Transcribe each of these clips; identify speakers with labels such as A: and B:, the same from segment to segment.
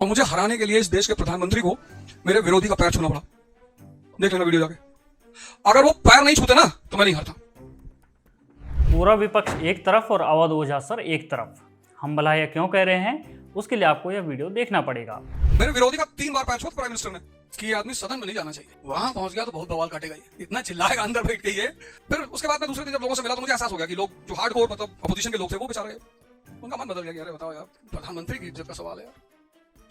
A: और मुझे हराने के लिए इस देश के प्रधानमंत्री को मेरे विरोधी का पैर छूना पड़ा। देख लेना वीडियो जाके, अगर वो पैर नहीं छूते ना तो मैं नहीं हारता।
B: पूरा विपक्ष एक तरफ और अवध ओझा सर एक तरफ। हम भला यह क्यों कह रहे हैं, उसके लिए आपको यह वीडियो देखना पड़ेगा।
A: मेरे विरोधी का 3 बार पैर छुआ प्राइम मिनिस्टर ने कि ये आदमी सदन में नहीं जाना चाहिए। वहां पहुंच गया तो बहुत बवाल काटेगा, ये इतना चिल्लाएगा अंदर बैठ के ये। फिर उसके बाद मैं दूसरे दिन जब लोगों से मिला तो मुझे एहसास हो गया कि लोग जो हार्डकोर मतलब अपोजिशन के लोग थे वो बेचारे उनका मन बदल गया कि अरे बताओ यार, प्रधानमंत्री की इज्जत का सवाल है यार।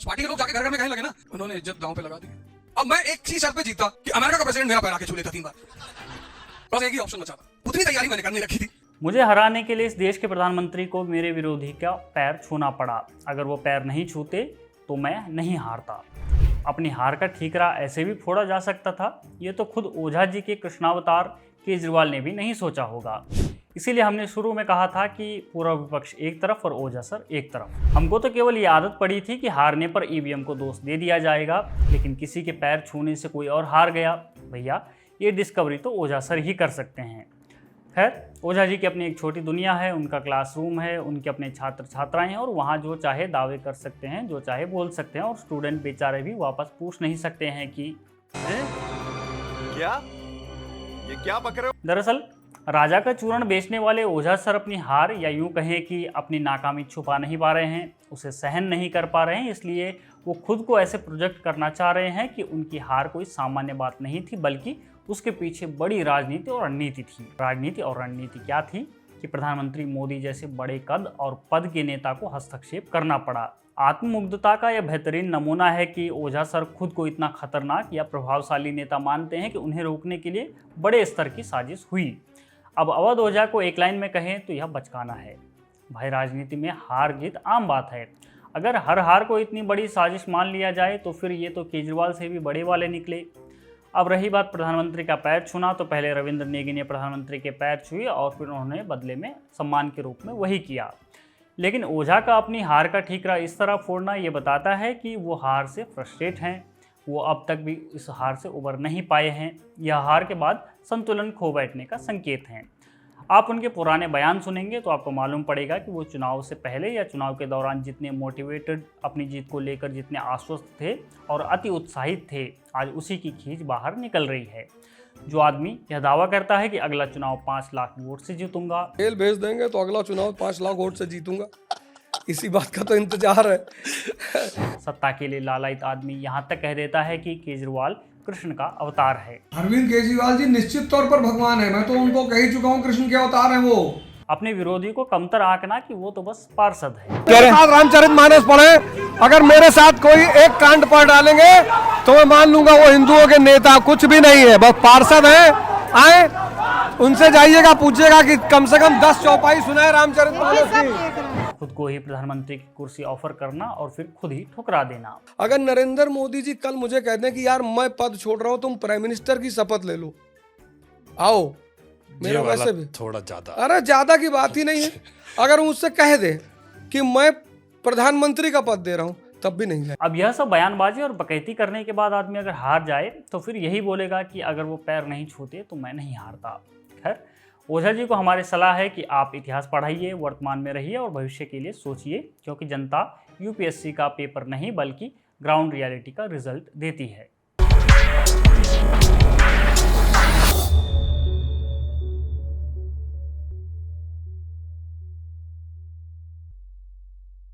A: पार्टी के लोग जाके घर घर में कहने लगे ना, उन्होंने इज्जत दांव पे लगा दी। अब मैं एक ही शर्त पे जीता कि अमेरिका का प्रेसिडेंट मेरा पैर आके छू लेता 3 बार। बस एक ही ऑप्शन बचा था, उतनी तैयारी मैंने करनी रखी थी।
B: मुझे हराने के लिए इस देश के प्रधानमंत्री को मेरे विरोधी का पैर छूना पड़ा। अगर वो पैर नहीं छूते तो मैं नहीं हारता। अपनी हार का ठीकरा ऐसे भी फोड़ा जा सकता था, ये तो खुद ओझा जी के कृष्णावतार केजरीवाल ने भी नहीं सोचा होगा। इसीलिए हमने शुरू में कहा था कि पूरा विपक्ष एक तरफ और ओझा सर एक तरफ। हमको तो केवल ये आदत पड़ी थी कि हारने पर ईवीएम को दोष दे दिया जाएगा, लेकिन किसी के पैर छूने से कोई और हार गया, भैया ये डिस्कवरी तो ओझा सर ही कर सकते हैं। खैर, ओझा जी की अपनी एक छोटी दुनिया है, उनका क्लासरूम है, उनके अपने छात्र छात्राएं हैं और वहाँ जो चाहे दावे कर सकते हैं, जो चाहे बोल सकते हैं और स्टूडेंट बेचारे भी वापस पूछ नहीं सकते हैं कि
C: क्या बक रहे हो?
B: दरअसल राजा का चूर्ण बेचने वाले ओझा सर अपनी हार या यूं कहें कि अपनी नाकामी छुपा नहीं पा रहे हैं, उसे सहन नहीं कर पा रहे हैं, इसलिए वो खुद को ऐसे प्रोजेक्ट करना चाह रहे हैं कि उनकी हार कोई सामान्य बात नहीं थी, बल्कि उसके पीछे बड़ी राजनीति और रणनीति थी। राजनीति और रणनीति क्या थी कि प्रधानमंत्री मोदी जैसे बड़े कद और पद के नेता को हस्तक्षेप करना पड़ा। आत्ममुग्धता का यह बेहतरीन नमूना है कि ओझा सर खुद को इतना खतरनाक या प्रभावशाली नेता मानते हैं कि उन्हें रोकने के लिए बड़े स्तर की साजिश हुई। अब अवध ओझा को एक लाइन में कहें तो यह बचकाना है। भाई, राजनीति में हार जीत आम बात है। अगर हर हार को इतनी बड़ी साजिश मान लिया जाए तो फिर ये तो केजरीवाल से भी बड़े वाले निकले। अब रही बात प्रधानमंत्री का पैर छूना, तो पहले रविंद्र नेगी ने प्रधानमंत्री के पैर छुए और फिर उन्होंने बदले में सम्मान के रूप में वही किया। लेकिन ओझा का अपनी हार का ठीकरा इस तरह फोड़ना ये बताता है कि वो हार से फ्रस्ट्रेट हैं। वो अब तक भी इस हार से उबर नहीं पाए हैं। यह हार के बाद संतुलन खो बैठने का संकेत है। आप उनके पुराने बयान सुनेंगे तो आपको मालूम पड़ेगा कि वो चुनाव से पहले या चुनाव के दौरान जितने मोटिवेटेड, अपनी जीत को लेकर जितने आश्वस्त थे और अति उत्साहित थे, आज उसी की खींच बाहर निकल रही है। जो आदमी यह दावा करता है कि अगला चुनाव 5 लाख वोट से जीतूंगा,
D: जेल भेज देंगे तो अगला चुनाव 5 लाख वोट से जीतूंगा, इसी बात का तो इंतजार है।
B: सत्ता के लिए लालायित आदमी यहाँ तक कह देता है कि केजरीवाल कृष्ण का अवतार है।
E: अरविंद केजरीवाल जी निश्चित तौर पर भगवान है, मैं तो उनको कह ही चुका हूँ कृष्ण के अवतार हैं वो।
B: अपने विरोधी को कमतर आंकना कि वो तो बस पार्षद है।
D: मेरे साथ रामचरितमानस पढ़े, अगर मेरे साथ कोई एक कांड पढ़ डालेंगे तो मैं मान लूंगा वो हिंदुओं के नेता कुछ भी नहीं है, बस पार्षद है। आए उनसे जाइएगा, पूछिएगा कि कम से कम 10 चौपाई सुनाए रामचरितमानस की।
B: खुद को ही प्रधानमंत्री की कुर्सी ऑफर करना और फिर खुद ही ठुकरा देना।
D: अगर नरेंद्र मोदी जी कल मुझे कहते हैं कि यार मैं पद छोड़ रहा हूं, तुम प्राइम मिनिस्टर की शपथ ले लो, आओ, मेरा वैसे भी
C: थोड़ा ज्यादा,
D: अरे ज्यादा की बात ही नहीं है। अगर मुझसे कह दे कि मैं प्रधानमंत्री का पद दे रहा हूं, तब भी नहीं जाए।
B: अब यह सब बयानबाजी और बकैती करने के बाद आदमी अगर हार जाए तो फिर यही बोलेगा कि अगर वो पैर नहीं छूते तो मैं नहीं हारता। खैर, ओझा जी को हमारी सलाह है कि आप इतिहास पढ़ाइए, वर्तमान में रहिए और भविष्य के लिए सोचिए, क्योंकि जनता यूपीएससी का पेपर नहीं बल्कि ग्राउंड रियलिटी का रिजल्ट देती है।